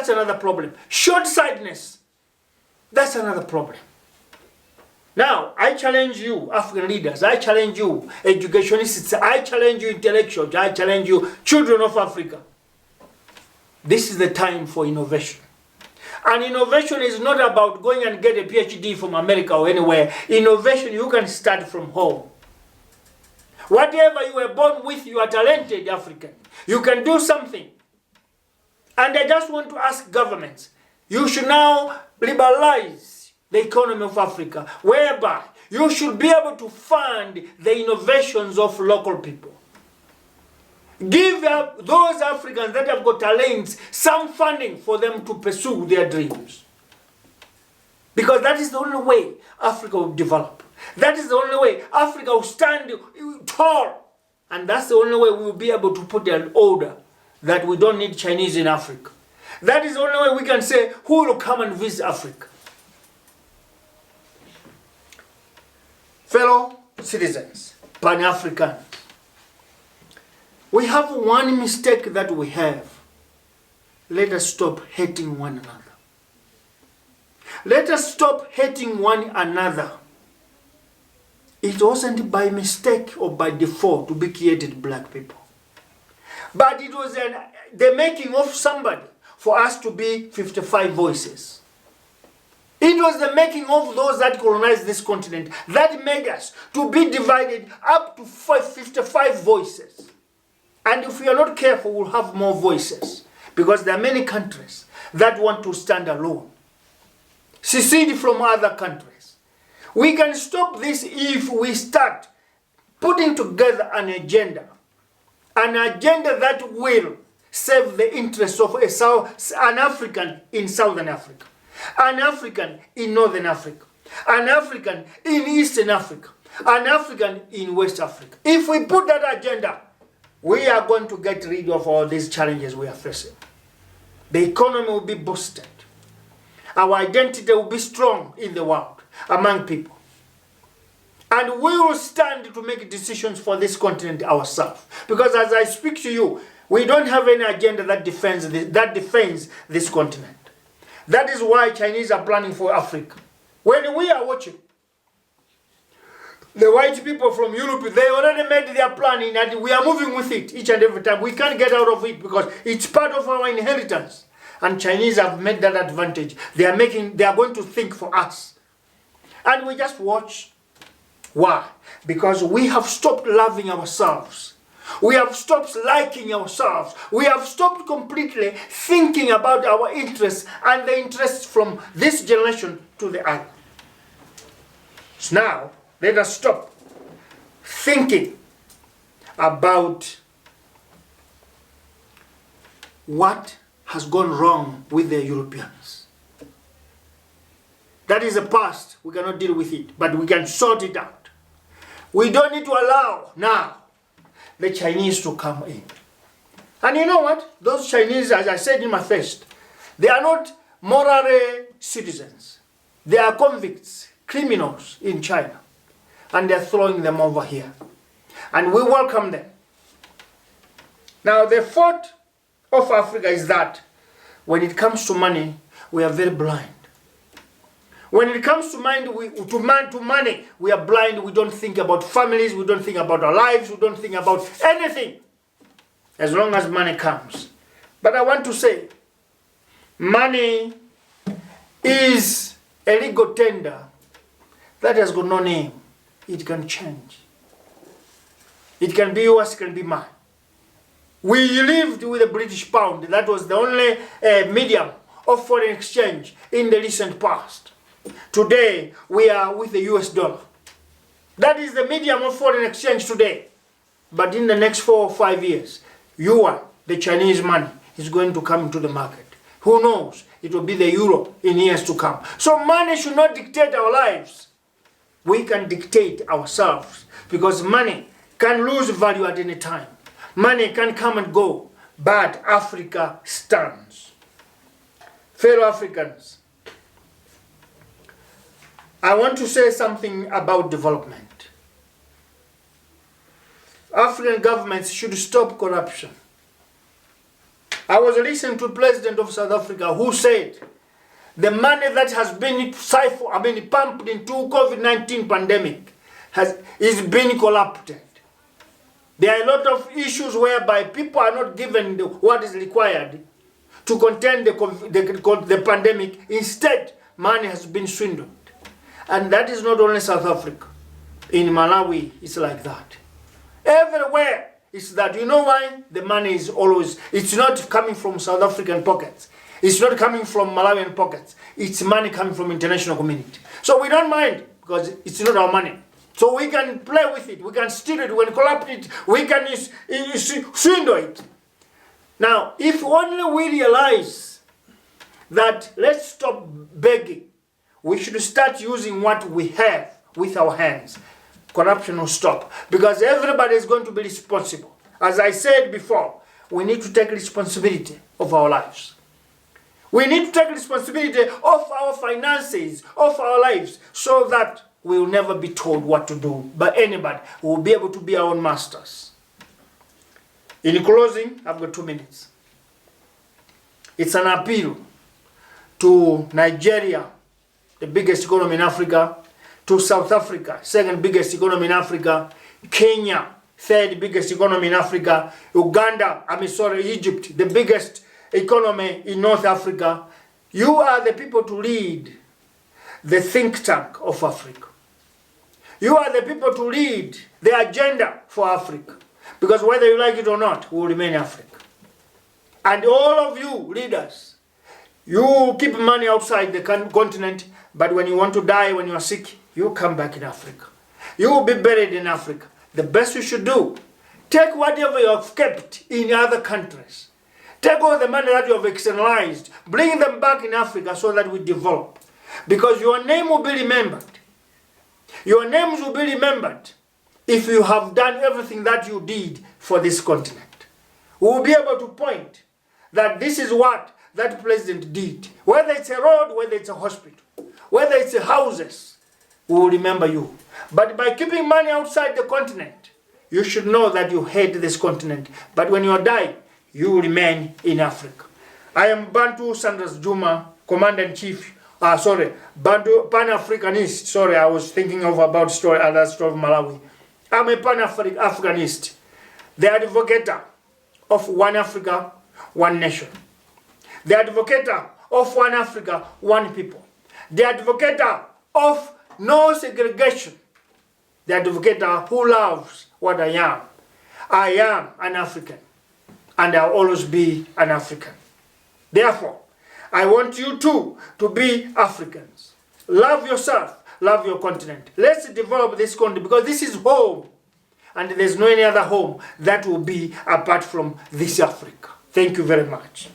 That's another problem. Short-sightedness. That's another problem. Now, I challenge you, African leaders. I challenge you, educationists. I challenge you, intellectuals. I challenge you, children of Africa. This is the time for innovation. And innovation is not about going and get a PhD from America or anywhere. Innovation, you can start from home. Whatever you were born with, you are talented African. You can do something. And I just want to ask governments, you should now liberalize the economy of Africa, whereby you should be able to fund the innovations of local people. Give those Africans that have got talents some funding for them to pursue their dreams. Because that is the only way Africa will develop. That is the only way Africa will stand tall. And that's the only way we will be able to put an order that we don't need Chinese in Africa. That is the only way we can say who will come and visit Africa. Fellow citizens, Pan-African, we have one mistake that we have. Let us stop hating one another. Let us stop hating one another. It wasn't by mistake or by default to be created black people. But it was the making of somebody for us to be 55 voices. It was the making of those that colonized this continent that made us to be divided up to 55 voices. And if we are not careful, we'll have more voices. Because there are many countries that want to stand alone. Secede from other countries. We can stop this if we start putting together an agenda. An agenda that will serve the interests of an African in Southern Africa. An African in Northern Africa. An African in Eastern Africa. An African in West Africa. If we put that agenda, we are going to get rid of all these challenges we are facing. The economy will be boosted. Our identity will be strong in the world, among people. And we will stand to make decisions for this continent ourselves. Because as I speak to you, we don't have any agenda that defends this continent. That is why Chinese are planning for Africa. When we are watching, the white people from Europe, they already made their planning and we are moving with it each and every time. We can't get out of it because it's part of our inheritance. And Chinese have made that advantage. They are going to think for us. And we just watch. Why? Because we have stopped loving ourselves. We have stopped liking ourselves. We have stopped completely thinking about our interests and the interests from this generation to the other. So now, let us stop thinking about what has gone wrong with the Europeans. That is the past. We cannot deal with it, but we can sort it out. We don't need to allow now the Chinese to come in. And you know what? Those Chinese, as I said in my first, they are not moral citizens. They are convicts, criminals in China. And they're throwing them over here. And we welcome them. Now, the fault of Africa is that when it comes to money, we are very blind. When it comes to money, we are blind. We don't think about families. We don't think about our lives. We don't think about anything. As long as money comes. But I want to say, money is a legal tender that has got no name. It can change. It can be yours, it can be mine. We lived with the British pound. That was the only medium of foreign exchange in the recent past. Today, we are with the US dollar. That is the medium of foreign exchange today. But in the next 4 or 5 years, yuan, the Chinese money, is going to come into the market. Who knows? It will be the euro in years to come. So money should not dictate our lives. We can dictate ourselves because money can lose value at any time. Money can come and go, but Africa stands. Fellow Africans, I want to say something about development. African governments should stop corruption. I was listening to the President of South Africa who said the money that has been pumped into COVID-19 pandemic is being corrupted. There are a lot of issues whereby people are not given what is required to contain the pandemic. Instead, money has been swindled. And that is not only South Africa. In Malawi, it's like that. Everywhere, it's that. You know why? The money is always, it's not coming from South African pockets. It's not coming from Malawian pockets. It's money coming from international community. So we don't mind because it's not our money. So we can play with it. We can steal it. We can corrupt it. We can swindle it. Now, if only we realize that let's stop begging. We should start using what we have with our hands. Corruption will stop. Because everybody is going to be responsible. As I said before, we need to take responsibility of our lives. We need to take responsibility of our finances, of our lives, so that we will never be told what to do by anybody. We will be able to be our own masters. In closing, I've got 2 minutes. It's an appeal to Nigeria, the biggest economy in Africa, to South Africa, second biggest economy in Africa, Kenya, third biggest economy in Africa, Egypt, the biggest economy in North Africa. You are the people to lead the think tank of Africa. You are the people to lead the agenda for Africa. Because whether you like it or not, we will remain Africa. And all of you leaders, you keep money outside the continent, but when you want to die, when you are sick, you come back in Africa. You will be buried in Africa. The best you should do, take whatever you have kept in other countries. Take all the money that you have externalized, bring them back in Africa so that we develop. Because your name will be remembered. Your names will be remembered if you have done everything that you did for this continent. We will be able to point that this is what that president did. Whether it's a road, whether it's a hospital, whether it's houses, we will remember you. But by keeping money outside the continent, you should know that you hate this continent. But when you die, you remain in Africa. I am Bantu Sanders Juma, Commander-in-Chief, Bantu Pan-Africanist. Sorry, I was thinking of about other story of Malawi. I'm a Pan-Africanist, the advocator of one Africa, one nation. The advocator of one Africa, one people. The advocator of no segregation. The advocator who loves what I am. I am an African, and I'll always be an African. Therefore, I want you too to be Africans. Love yourself, love your continent. Let's develop this continent because this is home. And there's no any other home that will be apart from this Africa. Thank you very much.